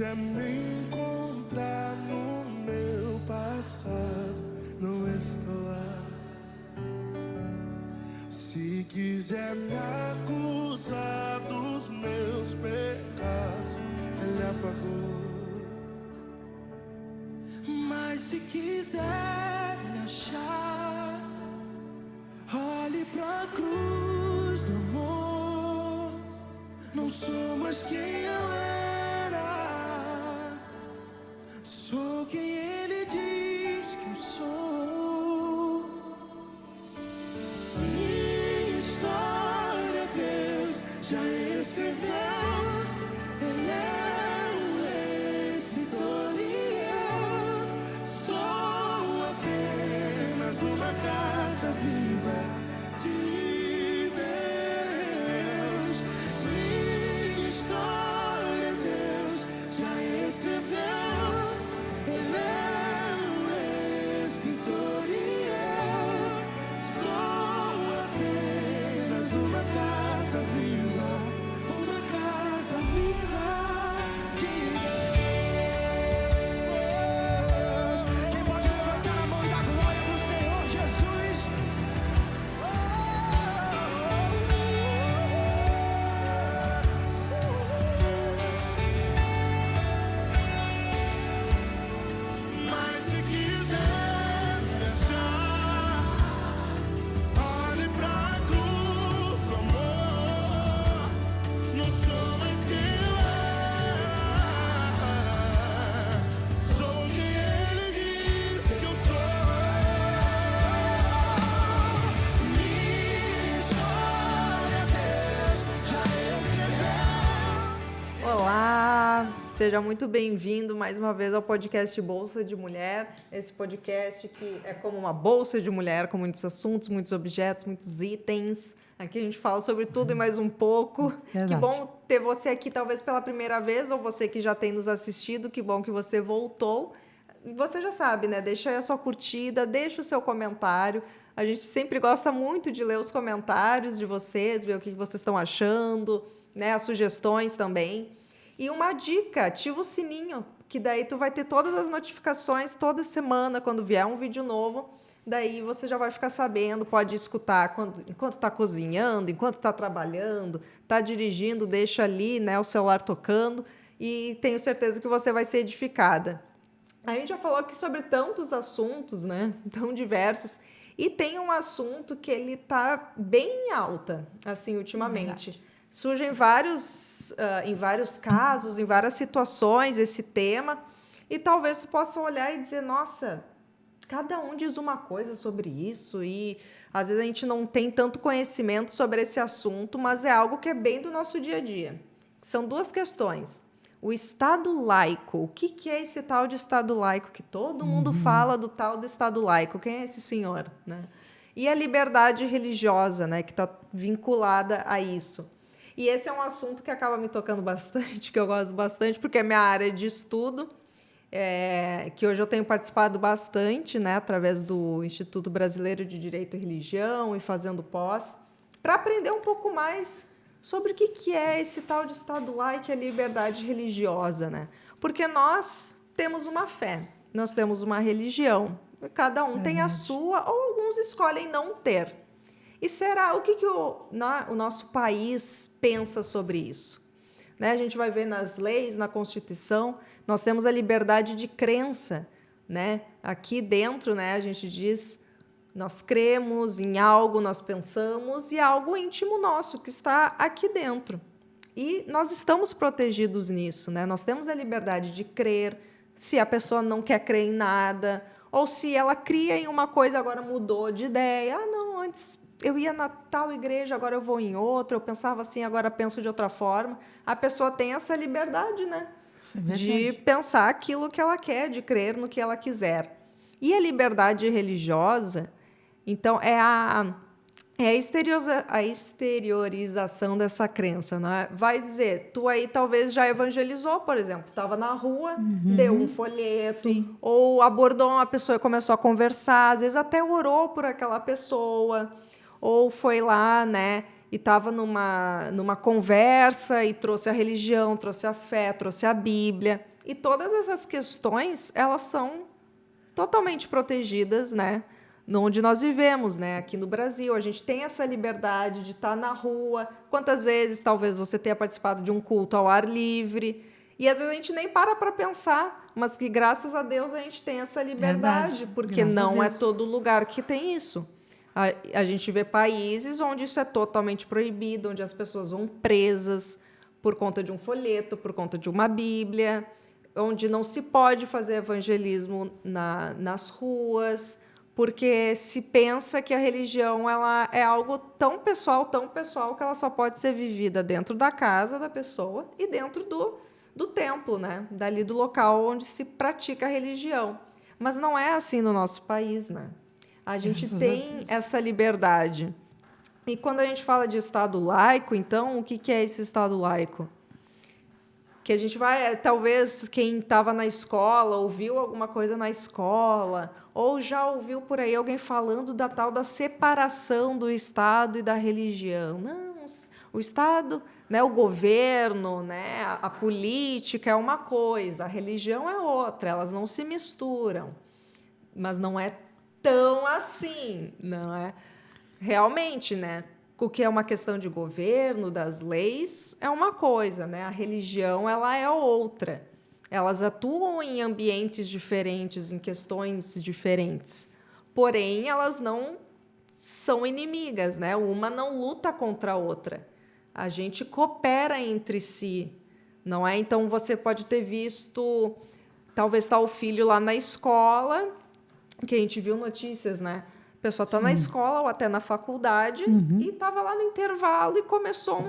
quiser me encontrar no meu passado, não estou lá. Se quiser me acusar dos meus pecados, Ele apagou. Mas se quiser me achar, olhe pra cruz do amor. Não sou mais quem eu era, sou quem Ele diz que eu sou. Minha história Deus já escreveu. Ele é o escritor e eu sou apenas uma carta viva de Deus. Minha história Deus já escreveu. Ele é o escritor e eu sou apenas uma carta viva, uma carta viva de Deus. Quem pode levantar a mão e dar glória pro Senhor Jesus? Mas se quiser me achar, olhe pra cruz do amor. Não sou mais quem eu era, sou quem Ele diz que eu sou. Minha história Deus já escreveu. Olá, seja muito bem-vindo mais uma vez ao podcast Bolsa de Mulher. Esse podcast que é como uma bolsa de mulher, com muitos assuntos, muitos objetos, muitos itens. Aqui a gente fala sobre tudo e mais um pouco. Verdade. Que bom ter você aqui, talvez pela primeira vez, ou você que já tem nos assistido, que bom que você voltou. E você já sabe, né? Deixa aí a sua curtida, deixa o seu comentário. A gente sempre gosta muito de ler os comentários de vocês, ver o que vocês estão achando, né? As sugestões também. E uma dica, ativa o sininho, que daí tu vai ter todas as notificações toda semana, quando vier um vídeo novo. Daí você já vai ficar sabendo, pode escutar enquanto está cozinhando, enquanto está trabalhando, está dirigindo, deixa ali, né, o celular tocando, e tenho certeza que você vai ser edificada. A gente já falou aqui sobre tantos assuntos, né, tão diversos, e tem um assunto que ele está bem em alta, assim, ultimamente. Surge em vários casos, em várias situações esse tema, e talvez tu possa olhar e dizer, nossa, cada um diz uma coisa sobre isso, e às vezes a gente não tem tanto conhecimento sobre esse assunto, mas é algo que é bem do nosso dia a dia. São duas questões. O Estado laico, o que é esse tal de Estado laico? Que todo mundo fala do tal do Estado laico. Quem é esse senhor? Né? E a liberdade religiosa, né, que está vinculada a isso. E esse é um assunto que acaba me tocando bastante, que eu gosto bastante, porque é minha área de estudo, que hoje eu tenho participado bastante, né, através do Instituto Brasileiro de Direito e Religião e fazendo pós, para aprender um pouco mais sobre o que é esse tal de Estado laico e a liberdade religiosa, né? Porque nós temos uma fé, nós temos uma religião, cada um tem a sua, ou alguns escolhem não ter. E será o que o nosso país pensa sobre isso? Né? A gente vai ver nas leis, na Constituição, nós temos a liberdade de crença. Né? Aqui dentro, né, a gente diz, nós cremos em algo, nós pensamos, e é algo íntimo nosso que está aqui dentro. E nós estamos protegidos nisso. Né? Nós temos a liberdade de crer, se a pessoa não quer crer em nada, ou se ela cria em uma coisa, agora mudou de ideia. Ah, não, antes eu ia na tal igreja, agora eu vou em outra, eu pensava assim, agora penso de outra forma. A pessoa tem essa liberdade, né? De pensar aquilo que ela quer, de crer no que ela quiser. E a liberdade religiosa, então, é a exteriorização dessa crença, né? Vai dizer, tu aí talvez já evangelizou, por exemplo, estava na rua, deu um folheto, Sim. ou abordou uma pessoa e começou a conversar, às vezes até orou por aquela pessoa, ou foi lá, né, e estava numa conversa e trouxe a religião, trouxe a fé, trouxe a Bíblia. E todas essas questões, elas são totalmente protegidas, né? Onde nós vivemos, né? Aqui no Brasil, a gente tem essa liberdade de estar na rua. Quantas vezes, talvez, você tenha participado de um culto ao ar livre? E às vezes a gente nem para pensar, mas que graças a Deus a gente tem essa liberdade, Verdade, porque graças a não é Deus. todo lugar que tem isso. A gente vê países onde isso é totalmente proibido, onde as pessoas vão presas por conta de um folheto, por conta de uma Bíblia, onde não se pode fazer evangelismo nas ruas, porque se pensa que a religião ela é algo tão pessoal, que ela só pode ser vivida dentro da casa da pessoa e dentro do templo, né? Dali do local onde se pratica a religião. Mas não é assim no nosso país, né? A gente Graças a tem Deus. essa liberdade. E quando a gente fala de Estado laico, então, o que é esse Estado laico? Que a gente vai, talvez quem estava na escola, ouviu alguma coisa na escola, ou já ouviu por aí alguém falando da tal da separação do Estado e da religião. Não, o Estado, né, o governo, né, a política é uma coisa, a religião é outra, elas não se misturam. Mas não é tão assim, não é? Realmente, né? O que é uma questão de governo, das leis, é uma coisa, né? A religião, ela é outra. Elas atuam em ambientes diferentes, em questões diferentes. Porém, elas não são inimigas, né? Uma não luta contra a outra. A gente coopera entre si, não é? Então, você pode ter visto, talvez está o filho lá na escola, que a gente viu notícias, né? A pessoa está na escola ou até na faculdade e estava lá no intervalo e começou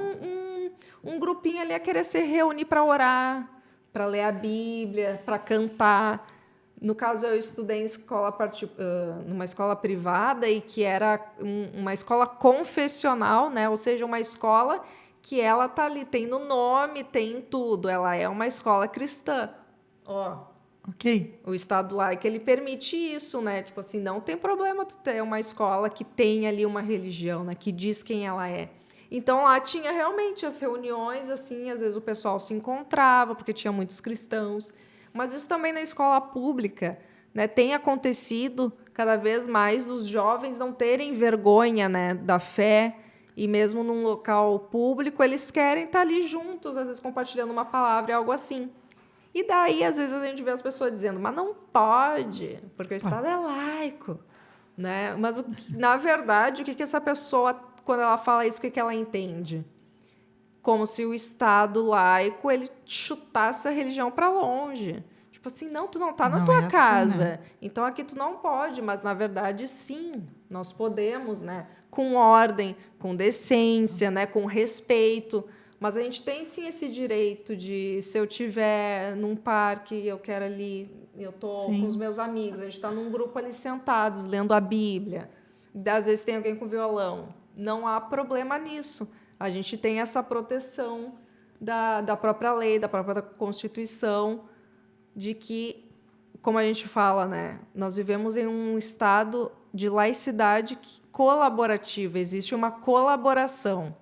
um grupinho ali a querer se reunir para orar, para ler a Bíblia, para cantar. No caso, eu estudei em numa escola privada e que era uma escola confessional, né? Ou seja, uma escola que ela tá ali, tem no nome, tem em tudo. Ela é uma escola cristã. Ó, Ok. o Estado laico, ele permite isso, né? Tipo assim, não tem problema tu ter uma escola que tem ali uma religião, né? Que diz quem ela é. Então, lá tinha realmente as reuniões, assim, às vezes o pessoal se encontrava, porque tinha muitos cristãos. Mas isso também na escola pública, né? Tem acontecido cada vez mais dos jovens não terem vergonha, né, da fé, e mesmo num local público, eles querem estar ali juntos, às vezes compartilhando uma palavra, algo assim. E daí, às vezes, a gente vê as pessoas dizendo, mas não pode, porque o Estado é laico, né? Mas, na verdade, o que essa pessoa, quando ela fala isso, o que ela entende? Como se o Estado laico, ele chutasse a religião para longe. Tipo assim, não, tu não tá na Não tua é assim, casa, né? então aqui tu não pode, mas, na verdade, sim, nós podemos, né? Com ordem, com decência, né? Com respeito. Mas a gente tem sim esse direito de, se eu tiver num parque, eu quero ali, eu tô com os meus amigos, a gente está num grupo ali sentados, lendo a Bíblia. Às vezes tem alguém com violão. Não há problema nisso. A gente tem essa proteção da própria lei, da própria Constituição, de que, como a gente fala, né, nós vivemos em um estado de laicidade colaborativa, existe uma colaboração.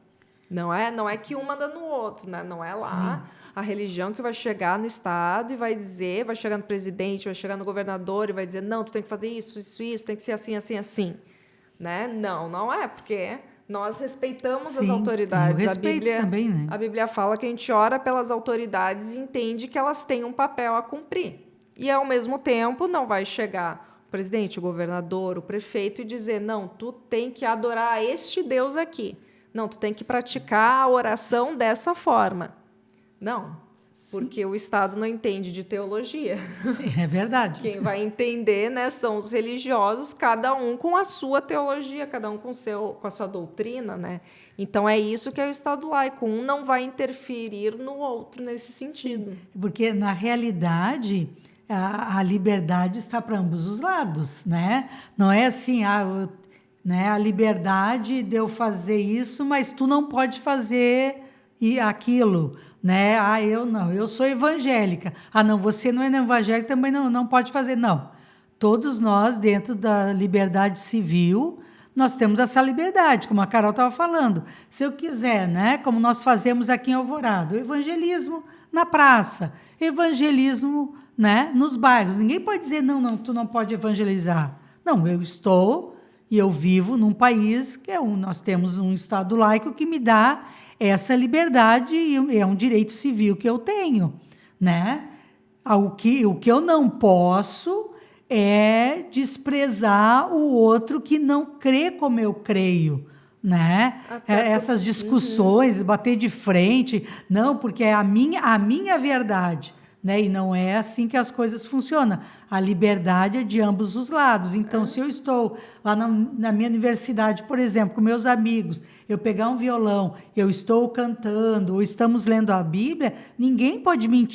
Não é que um manda no outro, né? Não é lá a religião que vai chegar no Estado e vai dizer, vai chegar no presidente, vai chegar no governador e vai dizer, não, tu tem que fazer isso, tem que ser assim, assim, assim. Né? Não é, porque nós respeitamos as autoridades. E o respeito também, né? A Bíblia fala que a gente ora pelas autoridades e entende que elas têm um papel a cumprir. E, ao mesmo tempo, não vai chegar o presidente, o governador, o prefeito e dizer, não, tu tem que adorar este Deus aqui. Não, tu tem que praticar a oração dessa forma. Não, porque o Estado não entende de teologia. Sim, é verdade. Quem vai entender, né, são os religiosos, cada um com a sua teologia, cada um com a sua doutrina, né? Então é isso que é o Estado laico. Um não vai interferir no outro nesse sentido. Porque, na realidade, a liberdade está para ambos os lados, né? Não é assim, né, a liberdade de eu fazer isso, mas tu não pode fazer aquilo, né? Eu não, eu sou evangélica. Não, você não é evangélica, também não pode fazer. Não, todos nós, dentro da liberdade civil, nós temos essa liberdade, como a Carol estava falando. Se eu quiser, né, como nós fazemos aqui em Alvorada, o evangelismo na praça, evangelismo, né, nos bairros. Ninguém pode dizer, não, tu não pode evangelizar. Não, eu estou e eu vivo num país que nós temos um Estado laico que me dá essa liberdade e é um direito civil que eu tenho, né? O que eu não posso é desprezar o outro que não crê como eu creio, né? Essas discussões, bater de frente, não, porque é a minha verdade, né? E não é assim que as coisas funcionam. A liberdade é de ambos os lados. Então, se eu estou lá na minha universidade, por exemplo, com meus amigos, eu pegar um violão, eu estou cantando, ou estamos lendo a Bíblia, ninguém pode me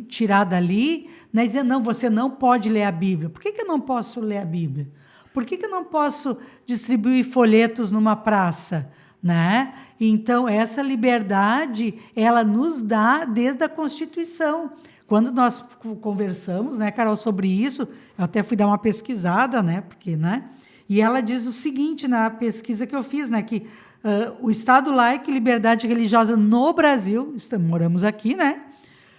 tirar dali, né, e dizer, não, você não pode ler a Bíblia. Por que eu não posso ler a Bíblia? Por que eu não posso distribuir folhetos numa praça? Né? Então, essa liberdade, ela nos dá desde a Constituição. Quando nós conversamos, né, Carol, sobre isso, eu até fui dar uma pesquisada, né, porque, né, e ela diz o seguinte na pesquisa que eu fiz, né, que o Estado laico e liberdade religiosa no Brasil, moramos aqui, né,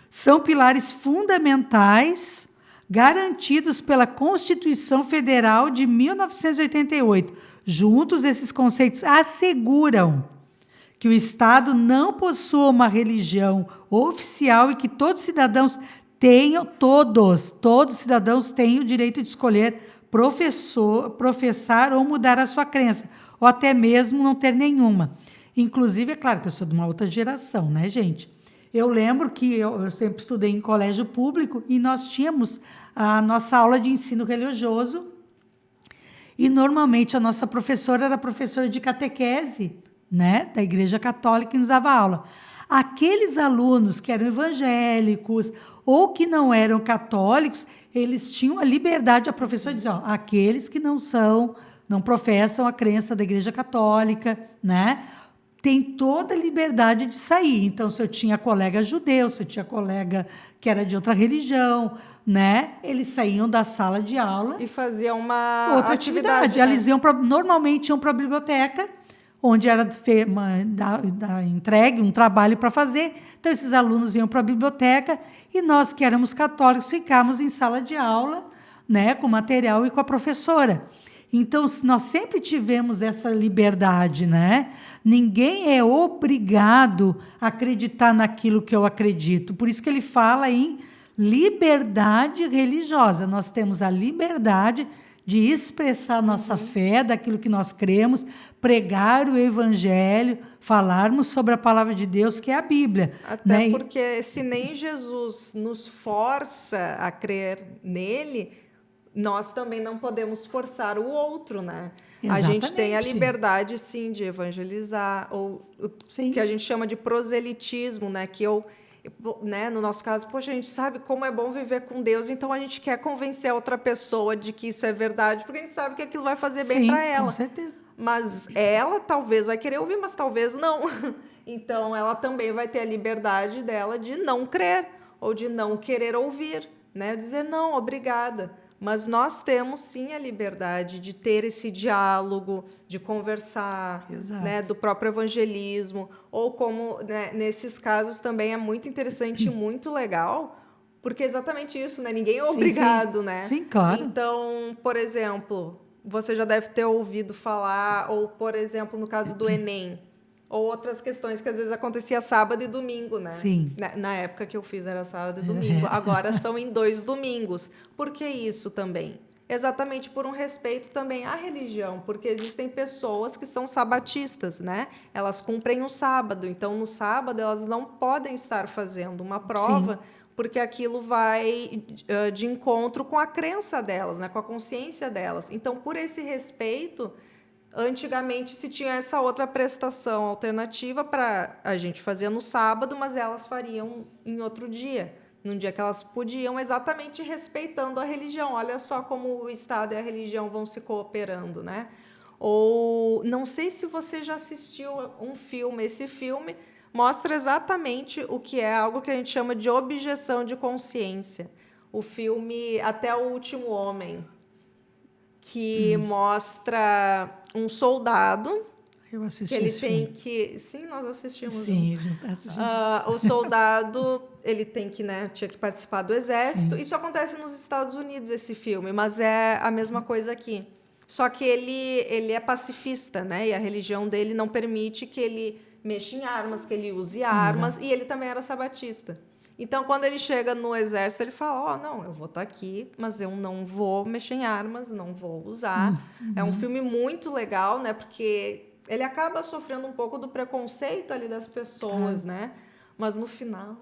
são pilares fundamentais garantidos pela Constituição Federal de 1988. Juntos, esses conceitos asseguram que o Estado não possua uma religião oficial e que todos cidadãos tenham o direito de escolher professar ou mudar a sua crença, ou até mesmo não ter nenhuma. Inclusive, é claro que eu sou de uma outra geração, né, gente? Eu lembro que eu sempre estudei em colégio público e nós tínhamos a nossa aula de ensino religioso e normalmente a nossa professora era professora de catequese, né, da Igreja Católica, que nos dava aula. Aqueles alunos que eram evangélicos ou que não eram católicos, eles tinham a liberdade, a professora dizia, aqueles que não professam a crença da Igreja Católica, né, tem toda a liberdade de sair. Então, se eu tinha colega judeu, se eu tinha colega que era de outra religião, né, eles saíam da sala de aula e faziam uma outra atividade. Né? Eles normalmente iam para a biblioteca, onde era entregue um trabalho para fazer. Então, esses alunos iam para a biblioteca e nós, que éramos católicos, ficávamos em sala de aula, né, com material e com a professora. Então, nós sempre tivemos essa liberdade, né? Ninguém é obrigado a acreditar naquilo que eu acredito. Por isso que ele fala em liberdade religiosa. Nós temos a liberdade de expressar nossa fé, daquilo que nós cremos, pregar o evangelho, falarmos sobre a palavra de Deus, que é a Bíblia. Até né? porque se nem Jesus nos força a crer nele, nós também não podemos forçar o outro, né? Exatamente. A gente tem a liberdade, sim, de evangelizar, ou o que a gente chama de proselitismo, né? Que né, no nosso caso, poxa, a gente sabe como é bom viver com Deus, então a gente quer convencer a outra pessoa de que isso é verdade, porque a gente sabe que aquilo vai fazer bem para ela. Com certeza. Mas ela talvez vai querer ouvir, mas talvez não. Então ela também vai ter a liberdade dela de não crer ou de não querer ouvir, né? Dizer não, obrigada. Mas nós temos sim a liberdade de ter esse diálogo, de conversar, né, do próprio evangelismo, ou como, né, nesses casos também é muito interessante e muito legal, porque é exatamente isso, né? Ninguém é obrigado, né? Sim, claro. Então, por exemplo, você já deve ter ouvido falar, ou, por exemplo, no caso do Enem, ou outras questões que às vezes acontecia sábado e domingo, né? Sim. Na época que eu fiz era sábado e domingo. Agora são em 2 domingos. Por que isso também? Exatamente por um respeito também à religião, porque existem pessoas que são sabatistas, né? Elas cumprem o sábado, então no sábado elas não podem estar fazendo uma prova, sim, porque aquilo vai de encontro com a crença delas, né? Com a consciência delas. Então, por esse respeito, antigamente se tinha essa outra prestação alternativa para a gente fazer no sábado, mas elas fariam em outro dia, num dia que elas podiam, exatamente respeitando a religião. Olha só como o Estado e a religião vão se cooperando, né? Ou não sei se você já assistiu um filme, esse filme mostra exatamente o que é algo que a gente chama de objeção de consciência. O filme Até o Último Homem, que mostra um soldado Eu Que assisti ele esse tem filme. que... Sim, nós assistimos Sim, juntos. a gente tá assistindo. O soldado, ele tem que, né, tinha que participar do exército. Sim. Isso acontece nos Estados Unidos, esse filme, mas é a mesma coisa aqui. Só que ele é pacifista, né? E a religião dele não permite que ele mexa em armas, que ele use armas. Exato. E ele também era sabatista. Então, quando ele chega no exército, ele fala: não, eu vou estar aqui, mas eu não vou mexer em armas, não vou usar. É um filme muito legal, né? Porque ele acaba sofrendo um pouco do preconceito ali das pessoas, né? Mas no final,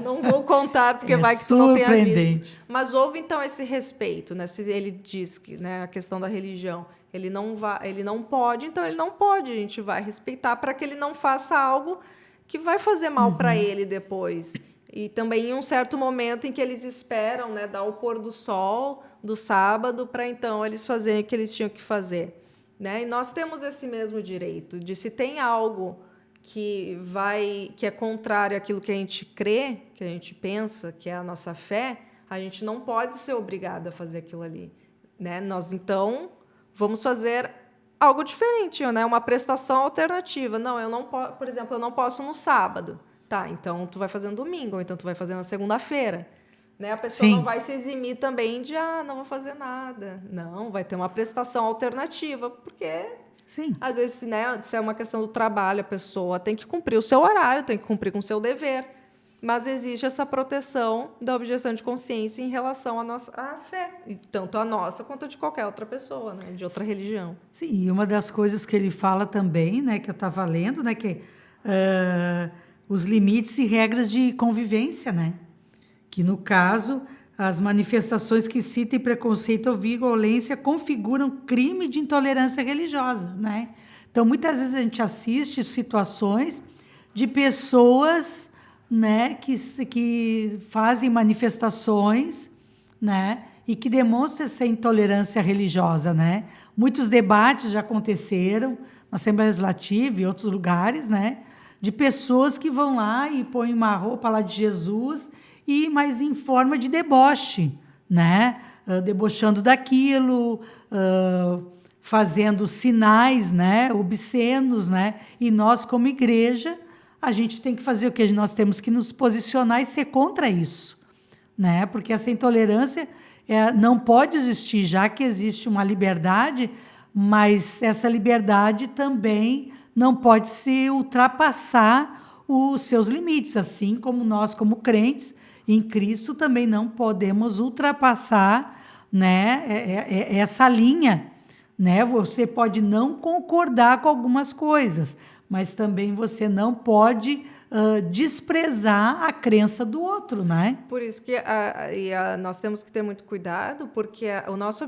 não vou contar porque É vai que tu não tenha visto. surpreendente. Mas houve então esse respeito, né? Se ele diz que, né, a questão da religião, ele não pode, então ele não pode. A gente vai respeitar para que ele não faça algo que vai fazer mal para ele depois. E também em um certo momento em que eles esperam, né, dar o pôr do sol do sábado para então eles fazerem o que eles tinham que fazer, né? E nós temos esse mesmo direito de, se tem algo que é contrário àquilo que a gente crê, que a gente pensa, que é a nossa fé, a gente não pode ser obrigado a fazer aquilo ali, né? Nós então vamos fazer algo diferente, né? Uma prestação alternativa. Não, eu não posso, por exemplo, eu não posso no sábado. Tá, então tu vai fazer no domingo, ou então tu vai fazer na segunda-feira. Né? A pessoa não Sim. vai se eximir também de, não vou fazer nada. Não, vai ter uma prestação alternativa, porque Sim. às vezes, né, se é uma questão do trabalho, a pessoa tem que cumprir o seu horário, tem que cumprir com o seu dever. Mas existe essa proteção da objeção de consciência em relação à fé, e tanto a nossa quanto a de qualquer outra pessoa, né, de outra religião. Sim, e uma das coisas que ele fala também, né, que eu estava lendo, né, que os limites e regras de convivência, né? Que, no caso, as manifestações que citam preconceito ou violência configuram crime de intolerância religiosa, né? Então, muitas vezes a gente assiste situações de pessoas, né, que fazem manifestações, né, e que demonstram essa intolerância religiosa, né? Muitos debates já aconteceram na Assembleia Legislativa e outros lugares, né, de pessoas que vão lá e põem uma roupa lá de Jesus, mas em forma de deboche, né? Debochando daquilo, fazendo sinais, né, obscenos, né? E nós, como igreja, a gente tem que fazer o que? Nós temos que nos posicionar e ser contra isso, né? Porque essa intolerância não pode existir, já que existe uma liberdade, mas essa liberdade também não pode se ultrapassar os seus limites, assim como nós, como crentes em Cristo, também não podemos ultrapassar, né, essa linha, né? Você pode não concordar com algumas coisas, mas também você não pode desprezar a crença do outro, né? Por isso que nós temos que ter muito cuidado, porque o nosso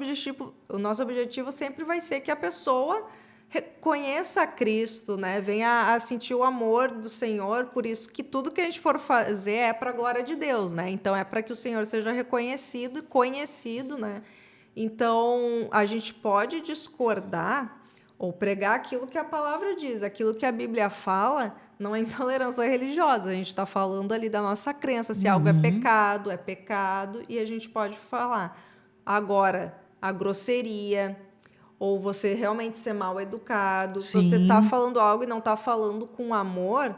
objetivo sempre vai ser que a pessoa reconheça a Cristo, né? Venha a sentir o amor do Senhor. Por isso que tudo que a gente for fazer é para a glória de Deus, né? Então é para que o Senhor seja reconhecido e conhecido, né? Então a gente pode discordar ou pregar aquilo que a palavra diz, aquilo que a Bíblia fala. Não é intolerância religiosa, a gente está falando ali da nossa crença. Se algo é pecado, e a gente pode falar. Agora, a grosseria, ou você realmente ser mal educado, se você está falando algo e não está falando com amor,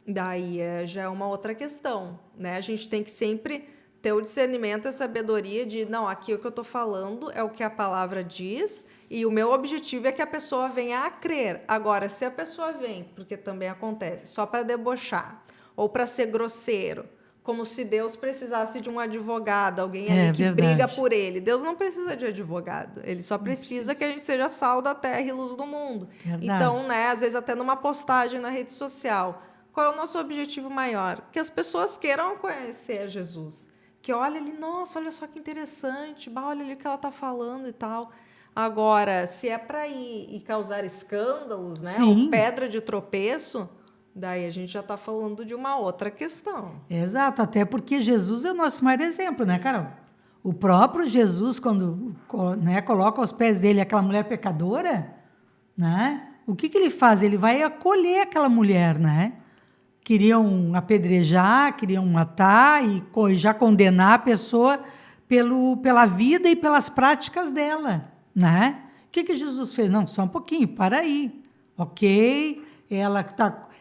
daí já é uma outra questão, né? A gente tem que sempre ter o discernimento, a sabedoria de, não, aqui o que eu estou falando é o que a palavra diz, e o meu objetivo é que a pessoa venha a crer. Agora, se a pessoa vem, porque também acontece, só para debochar, ou para ser grosseiro, como se Deus precisasse de um advogado, alguém ali que briga por ele. Deus não precisa de advogado, ele só precisa que a gente seja sal da terra e luz do mundo. Verdade. Então, né, às vezes até numa postagem na rede social, qual é o nosso objetivo maior? Que as pessoas queiram conhecer Jesus. Que olha ali, nossa, olha só que interessante, olha ali o que ela está falando e tal. Agora, se é para ir e causar escândalos, né, ou pedra de tropeço, daí a gente já está falando de uma outra questão. Exato, até porque Jesus é o nosso maior exemplo, né, Carol? O próprio Jesus, quando, né, coloca aos pés dele aquela mulher pecadora, né, o que ele faz? Ele vai acolher aquela mulher, né? Queriam apedrejar, queriam matar e já condenar a pessoa pela vida e pelas práticas dela, né? O que Jesus fez? Não, só um pouquinho, para aí. Ok, ela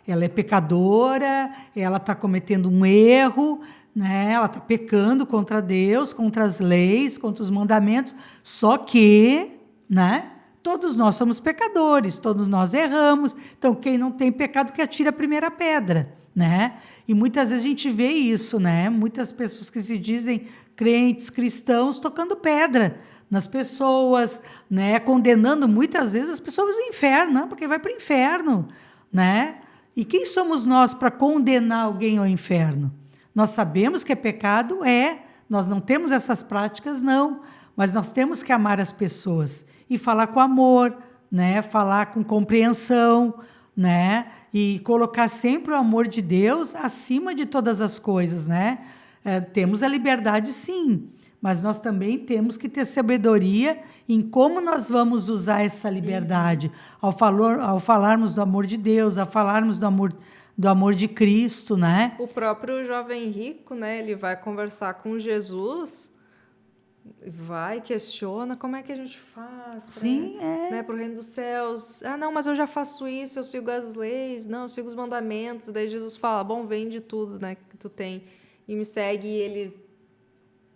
é pecadora, ela está cometendo um erro, né? Ela está pecando contra Deus, contra as leis, contra os mandamentos, só que, né? Todos nós somos pecadores, todos nós erramos, então quem não tem pecado que atire a primeira pedra, né? E muitas vezes a gente vê isso, né? Muitas pessoas que se dizem crentes, cristãos, tocando pedra nas pessoas, né? Condenando muitas vezes as pessoas ao inferno, não, porque vai para o inferno, né? E quem somos nós para condenar alguém ao inferno? Nós sabemos que é pecado, nós não temos essas práticas, não, mas nós temos que amar as pessoas e falar com amor, né? Falar com compreensão, né? E colocar sempre o amor de Deus acima de todas as coisas, né? Temos a liberdade, sim, mas nós também temos que ter sabedoria em como nós vamos usar essa liberdade ao falarmos do amor de Deus, ao falarmos do amor de Cristo, né? O próprio jovem rico, né? Ele vai conversar com Jesus, questiona como é que a gente faz Sim, né, para o reino dos céus. Ah, não, mas eu já faço isso, eu sigo as leis, não, eu sigo os mandamentos. Daí Jesus fala, bom, vende tudo, né, que tu tem e me segue. E ele,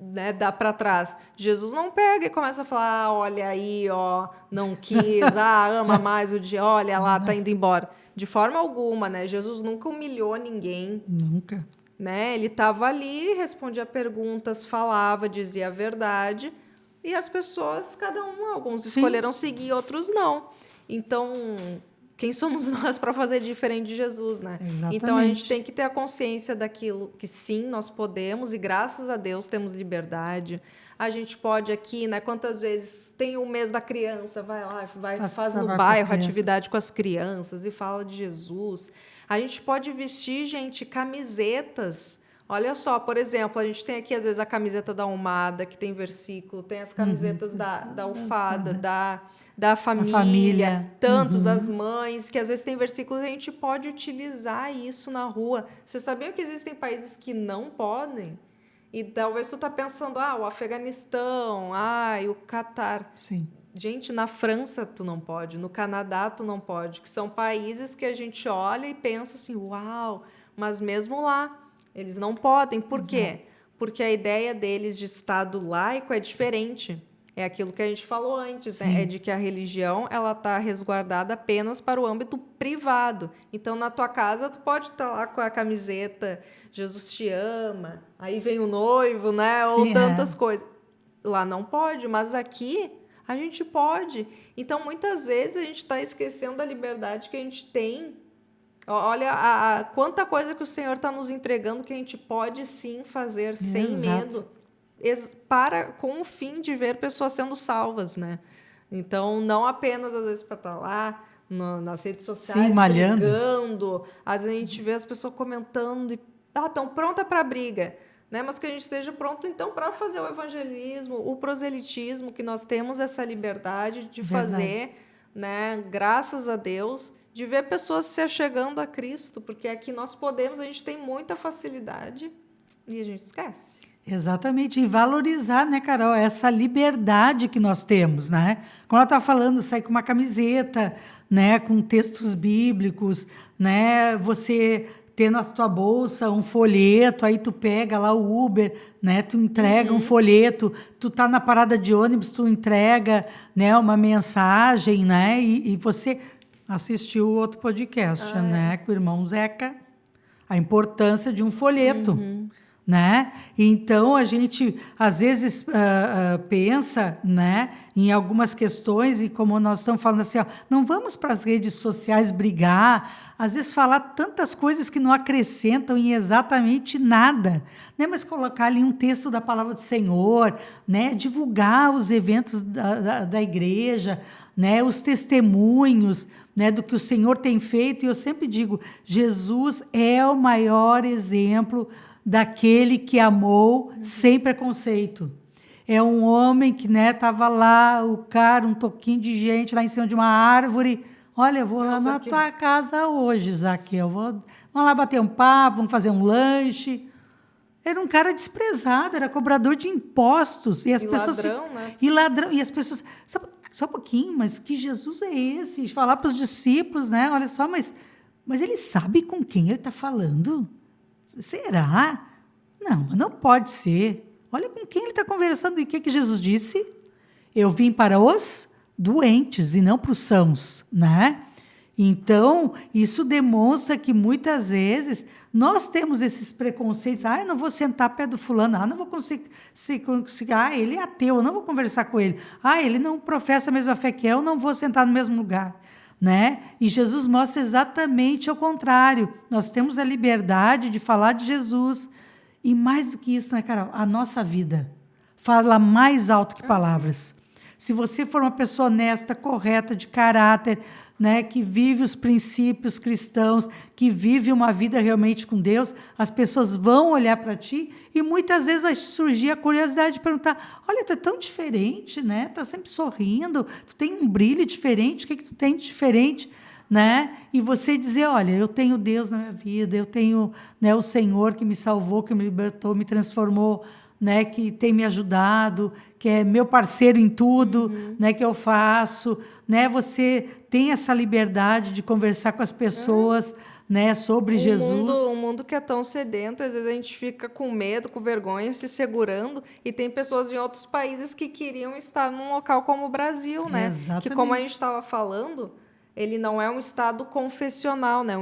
né, dá para trás. Jesus não pega e começa a falar, olha aí, ó, não quis, ama mais o dia, olha lá, tá indo embora. De forma alguma, né? Jesus nunca humilhou ninguém. Nunca. Né? Ele estava ali, respondia perguntas, falava, dizia a verdade, e as pessoas, alguns escolheram seguir, outros não. Então, quem somos nós para fazer diferente de Jesus, né? Exatamente. Então, a gente tem que ter a consciência daquilo que sim, nós podemos, e graças a Deus temos liberdade. A gente pode aqui, né? Quantas vezes tem o mês da criança, vai lá, faz no bairro atividade com as crianças e fala de Jesus. A gente pode vestir, gente, camisetas. Olha só, por exemplo, a gente tem aqui, às vezes, a camiseta da Almada, que tem versículo, tem as camisetas da Ufada, da família, tantos das mães, que às vezes tem versículos, e a gente pode utilizar isso na rua. Você sabia que existem países que não podem? E talvez tu tá pensando, o Afeganistão, e o Catar. Sim. Gente, na França tu não pode, no Canadá tu não pode, que são países que a gente olha e pensa assim, uau, mas mesmo lá eles não podem. Por quê? Porque a ideia deles de Estado laico é diferente. É aquilo que a gente falou antes, né? É de que a religião ela está resguardada apenas para o âmbito privado. Então, na tua casa, tu pode estar lá com a camiseta Jesus te ama, aí vem o noivo, né? Ou tantas coisas. Lá não pode, mas aqui a gente pode. Então, muitas vezes, a gente está esquecendo da liberdade que a gente tem. Olha quanta coisa que o Senhor está nos entregando que a gente pode, sim, fazer sem medo. Com o fim de ver pessoas sendo salvas, né? Então, não apenas, às vezes, para estar lá nas redes sociais, brigando. Às vezes, a gente vê as pessoas comentando e estão prontas para a briga. Né? Mas que a gente esteja pronto, então, para fazer o evangelismo, o proselitismo, que nós temos essa liberdade de fazer, né? Graças a Deus, de ver pessoas se achegando a Cristo, porque aqui nós podemos, a gente tem muita facilidade e a gente esquece. Exatamente, e valorizar, né, Carol, essa liberdade que nós temos, né? Como ela está falando, sair com uma camiseta, né, com textos bíblicos, né, você ter na tua bolsa um folheto, aí tu pega lá o Uber, né, tu entrega um folheto, tu tá na parada de ônibus, tu entrega, né, uma mensagem, né, e você assistiu o outro podcast, né, com o irmão Zeca, a importância de um folheto, né? Então a gente às vezes pensa, né, em algumas questões, e como nós estamos falando assim, não vamos para as redes sociais brigar, às vezes falar tantas coisas que não acrescentam em exatamente nada, né? Mas colocar ali um texto da palavra do Senhor, né? Divulgar os eventos da igreja, né? Os testemunhos, né, do que o Senhor tem feito. E eu sempre digo, Jesus é o maior exemplo daquele que amou sem preconceito. É um homem que, né, estava lá, o cara, um toquinho de gente lá em cima de uma árvore. Olha, eu vou lá na tua casa hoje, Zaqueu. Vamos lá bater um papo, vamos fazer um lanche. Era um cara desprezado, era cobrador de impostos. E as E pessoas ladrão, né? E ladrão. E as pessoas. Só um pouquinho, mas que Jesus é esse? Falar para os discípulos, né? Olha só, mas ele sabe com quem ele está falando? Será? Não, mas não pode ser. Olha com quem ele está conversando. E o que Jesus disse? Eu vim para os doentes e não para os sãos, né? Então, isso demonstra que muitas vezes nós temos esses preconceitos. Eu não vou sentar perto do fulano. Não vou conseguir. Ele é ateu, eu não vou conversar com ele. Ele não professa a mesma fé que eu não vou sentar no mesmo lugar. Né? E Jesus mostra exatamente ao contrário. Nós temos a liberdade de falar de Jesus. E mais do que isso, né, Carol? A nossa vida fala mais alto que palavras. Se você for uma pessoa honesta, correta, de caráter, né, que vive os princípios cristãos, que vive uma vida realmente com Deus, as pessoas vão olhar para ti e muitas vezes vai surgir a curiosidade de perguntar: olha, tu é tão diferente, né? Tá sempre sorrindo, tu tem um brilho diferente, o que tu tem de diferente? Né? E você dizer: olha, eu tenho Deus na minha vida, eu tenho, né, o Senhor que me salvou, que me libertou, me transformou, né, que tem me ajudado, que é meu parceiro em tudo, né, que eu faço, né? Você tem essa liberdade de conversar com as pessoas, né, sobre Jesus. Um mundo que é tão sedento, às vezes a gente fica com medo, com vergonha, se segurando, e tem pessoas em outros países que queriam estar num local como o Brasil, né? Exatamente. Que, como a gente estava falando, ele não é um estado confessional, né?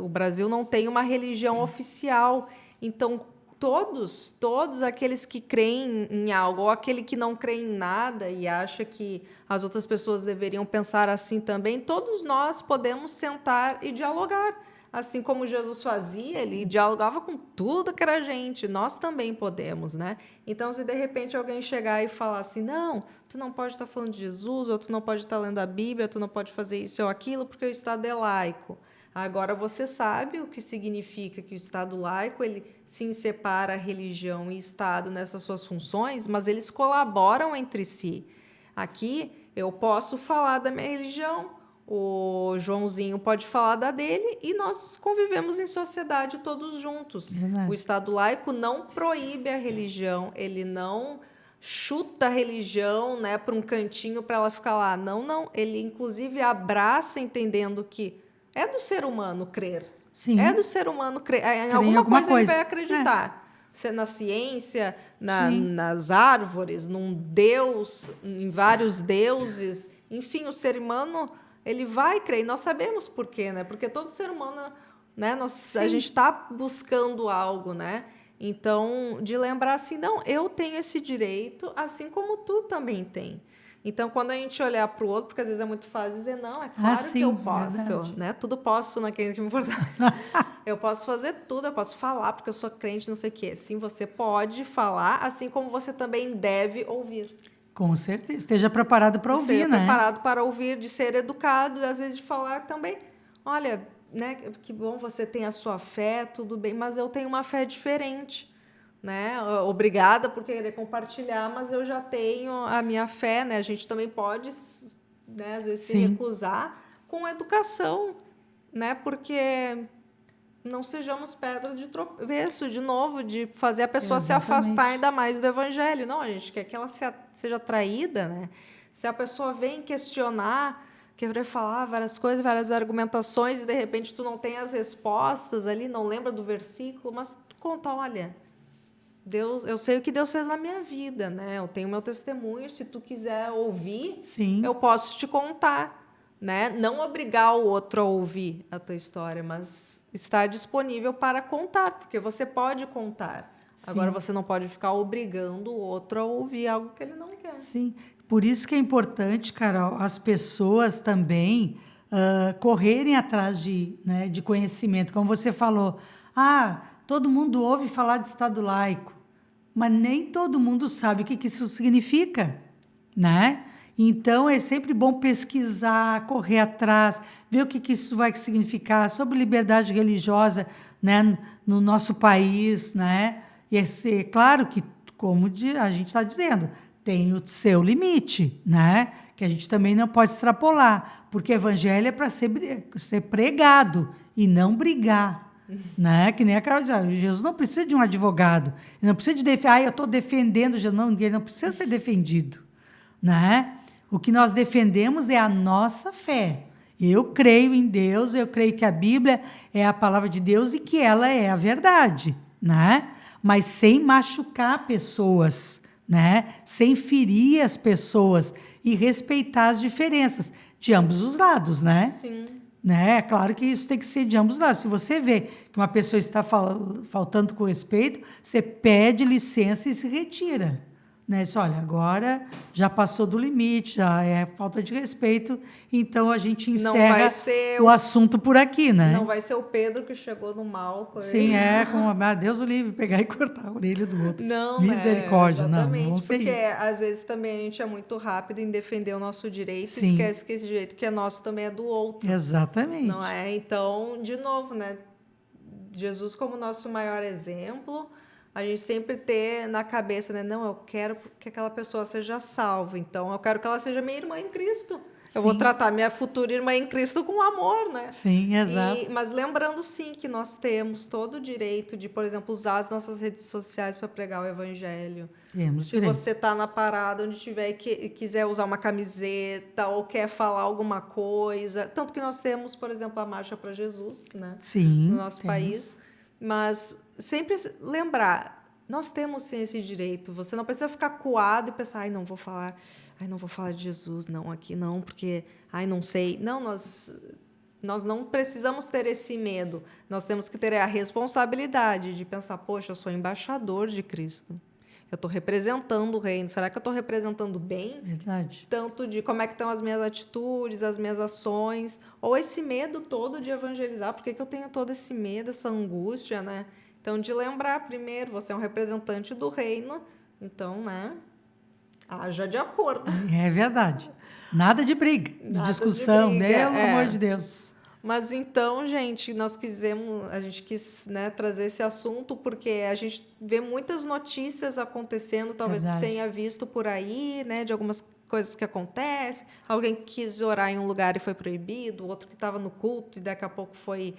O Brasil não tem uma religião oficial. Então, todos aqueles que creem em algo, ou aquele que não crê em nada e acha que as outras pessoas deveriam pensar assim também, todos nós podemos sentar e dialogar. Assim como Jesus fazia, ele dialogava com tudo que era gente, nós também podemos, né? Então, se de repente alguém chegar e falar assim: não, tu não pode estar falando de Jesus, ou tu não pode estar lendo a Bíblia, tu não pode fazer isso ou aquilo, porque o Estado é laico. Agora, você sabe o que significa que o Estado laico, ele sim separa religião e Estado nessas suas funções, mas eles colaboram entre si. Aqui, eu posso falar da minha religião, o Joãozinho pode falar da dele e nós convivemos em sociedade todos juntos. Verdade. O Estado laico não proíbe a religião, ele não chuta a religião, né, para um cantinho para ela ficar lá. Não. Ele, inclusive, abraça entendendo que é do ser humano crer. Sim. É do ser humano crer. Em Crer alguma coisa ele vai coisa. acreditar. Se é na ciência, nas árvores, num Deus, em vários deuses. Enfim, o ser humano, ele vai crer. E nós sabemos por quê, né? Porque todo ser humano, né? A gente está buscando algo, né? Então, de lembrar assim: não, eu tenho esse direito, assim como tu também tem. Então, quando a gente olhar para o outro, porque às vezes é muito fácil dizer: não, é claro sim, que eu posso, verdade. né? Tudo posso naquele que me fortalece. Eu posso fazer tudo, eu posso falar, porque eu sou crente, não sei o quê. Sim, você pode falar, assim como você também deve ouvir. Com certeza. Esteja preparado para ouvir, Seja né? preparado para ouvir, de ser educado, e às vezes de falar também: olha, né, que bom, você tem a sua fé, tudo bem, mas eu tenho uma fé diferente. Né? Obrigada por querer compartilhar, mas eu já tenho a minha fé, né? A gente também pode, né, às vezes, se recusar com educação, né? Porque não sejamos pedra de tropeço, de novo, de fazer a pessoa se afastar ainda mais do evangelho. Não, a gente quer que ela seja atraída, né? Se a pessoa vem questionar, querer falar várias coisas, várias argumentações, e de repente tu não tem as respostas ali, não lembra do versículo, mas tu conta: olha, Deus, eu sei o que Deus fez na minha vida, né? Eu tenho meu testemunho, se tu quiser ouvir, eu posso te contar, né? Não obrigar o outro a ouvir a tua história, mas estar disponível para contar, porque você pode contar. Sim. Agora, você não pode ficar obrigando o outro a ouvir algo que ele não quer. Sim, por isso que é importante, Carol, as pessoas também correrem atrás de conhecimento. Como você falou, todo mundo ouve falar de Estado laico, mas nem todo mundo sabe o que isso significa, né? Então, é sempre bom pesquisar, correr atrás, ver o que isso vai significar sobre liberdade religiosa, né, no nosso país, né? E é claro que, como a gente está dizendo, tem o seu limite, né? Que a gente também não pode extrapolar, porque o evangelho é para ser pregado e não brigar. Né? Que nem a Carol diz, Jesus não precisa de um advogado, ele não precisa de eu estou defendendo Jesus, não, ele não precisa ser defendido, né? O que nós defendemos é a nossa fé. Eu creio em Deus, eu creio que a Bíblia é a palavra de Deus e que ela é a verdade, né? Mas sem machucar pessoas, né? Sem ferir as pessoas e respeitar as diferenças de ambos os lados, né? Sim. Né? É claro que isso tem que ser de ambos os lados. Se você vê que uma pessoa está faltando com respeito, você pede licença e se retira. Né? Diz, olha, agora já passou do limite, já é falta de respeito, então a gente encerra o assunto por aqui, né? Não vai ser o Pedro que chegou no mal. Sim, como Deus o livre, pegar e cortar a orelha do outro. Não, misericórdia, né? Exatamente, não sei porque isso. às vezes também a gente é muito rápido em defender o nosso direito Sim. e esquece que esse direito que é nosso também é do outro. Exatamente. Não é? Então, de novo, né? Jesus como nosso maior exemplo, a gente sempre ter na cabeça, né? Não, eu quero que aquela pessoa seja salva, então eu quero que ela seja minha irmã em Cristo. Eu vou tratar minha futura irmã em Cristo com amor, né? Sim, exato. Mas lembrando, sim, que nós temos todo o direito de, por exemplo, usar as nossas redes sociais para pregar o evangelho. Temos Se direito. você está na parada onde tiver e quiser usar uma camiseta ou quer falar alguma coisa. Tanto que nós temos, por exemplo, a Marcha para Jesus, né? Sim, No nosso país. Mas sempre lembrar, nós temos sim esse direito. Você não precisa ficar coado e pensar, não vou falar de Jesus, não, aqui não, porque, não sei. Não, nós não precisamos ter esse medo. Nós temos que ter a responsabilidade de pensar, poxa, eu sou embaixador de Cristo. Eu estou representando o reino. Será que eu estou representando bem? Verdade. Tanto de como é que estão as minhas atitudes, as minhas ações, ou esse medo todo de evangelizar. Por que eu tenho todo esse medo, essa angústia, né? Então, de lembrar primeiro, você é um representante do reino, então, né? Haja de acordo. É verdade. Nada de briga, de discussão, pelo amor de Deus. Mas então, gente, a gente quis, né, trazer esse assunto porque a gente vê muitas notícias acontecendo, talvez você tenha visto por aí, né, de algumas coisas que acontecem. Alguém quis orar em um lugar e foi proibido, outro que estava no culto e daqui a pouco foi,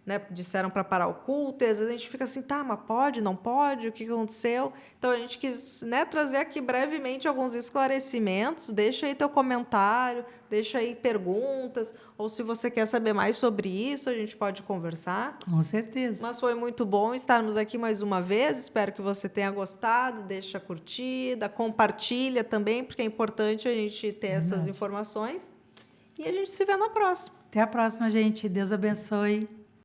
né, disseram para parar o culto, e às vezes a gente fica assim, tá, mas pode, não pode, o que aconteceu? Então a gente quis, né, trazer aqui brevemente alguns esclarecimentos. Deixa aí teu comentário, deixa aí perguntas, ou se você quer saber mais sobre isso, a gente pode conversar. Com certeza. Mas foi muito bom estarmos aqui mais uma vez, espero que você tenha gostado, deixa a curtida, compartilha também, porque é importante a gente ter essas informações, e a gente se vê na próxima. Até a próxima, gente. Deus abençoe.